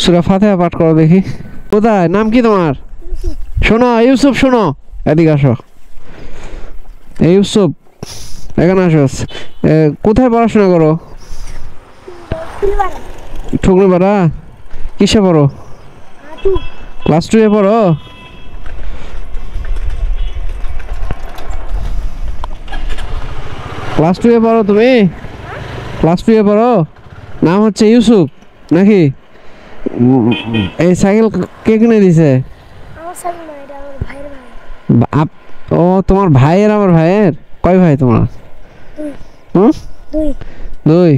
সূরা ফাতিহা পাঠ করো দেখি। কোথায়, নাম কি তোমার? শোনো ইউসুফ, শোনো এদিকে আসো। এই ইউসুফ এখানে আসো। কোথায় পড়াশোনা করো? ঠুকরিপাড়া। কিসে পড়ো? ক্লাস 2 এ পড়ো? ক্লাস 2 এ পড়ো তুমি? ক্লাস 2 এ পড়ো? নাম হচ্ছে ইউসুফ নাকি? এই সাইকেল কে কিনে দিছে? ও তোমার ভাইয়ের? আমার ভাইয়ের? কয় ভাই তোমার? দুই।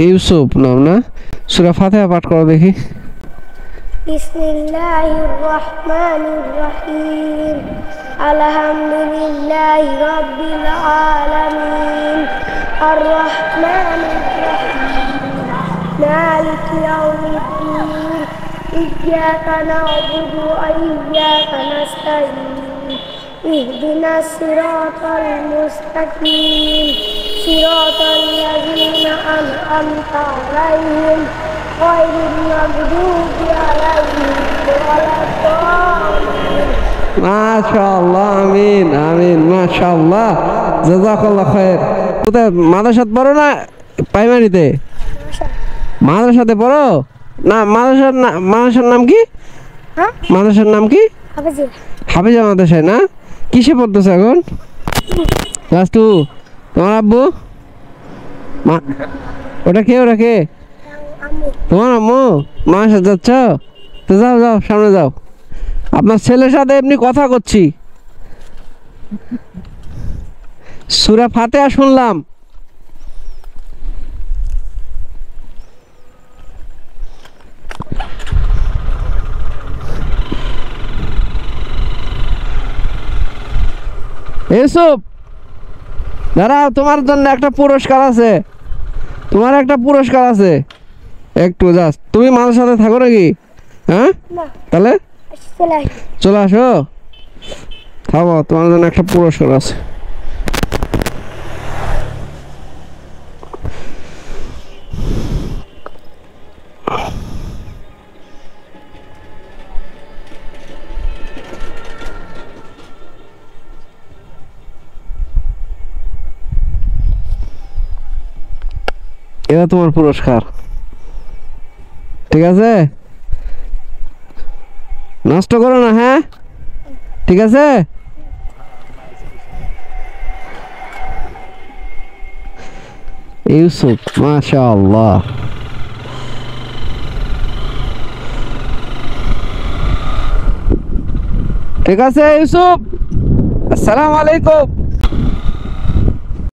ইউসুফ নাম না? সূরা ফাতিহা পাঠ করো দেখি। বিসমিল্লাহির রহমানির রহিম আলহামদুলিল্লাহি রাব্বিল আলামিন আর রহমানির রহিম মালিকি ইয়াউমিদ্দিন ইয়্যাকা না'বুদু ওয়া ইয়্যাকা নাস্তাঈন ইহদিনাস সিরাতাল মুস্তাকিম সিরাতাল লাযীনা আন'আমতা আলাইহিম গায়রিল মাগদুবি আলাইহিম ওয়ালাদ-দাল্লিন। মাশাআল্লাহ, আমিন আমিন, মাশাআল্লাহ, জাযাকাল্লাহ খায়ের। কোথায় মাদ্রাসাতে পড়ো না প্রাইমারিতে? মাদ্রাসাতে পড়ো না? মাদ্রাসার নাম কি? মাদ্রাসার নাম কি? হাফেজা মাদ্রাসায় না? কিসে পড়তেছ এখন? ক্লাস 2। তোমার আব্বু? ওটা কে? ওটা কে? তোমার আম্মু? মার সাথে যাচ্ছ? তো যাও যাও, সামনে যাও। আপনার ছেলের সাথে এমনি কথা করছি। সূরা ফাতিহা শুনলাম। ইউসুফ দাঁড়াও, তোমার জন্য একটা পুরস্কার আছে। তোমার একটা পুরস্কার আছে। একটু জাস্ট তুমি মাঝে সাথে থাকো নাকি? হ্যাঁ, তাহলে চলে আসো। থাকো, তোমার জন্য একটা পুরস্কার আছে। এটা তোমার পুরস্কার, ঠিক আছে? নষ্ট করো না, হ্যাঁ? ঠিক আছে? ইউসুফ, মাশাআল্লাহ। ঠিক আছে ইউসুফ, আসসালামু আলাইকুম।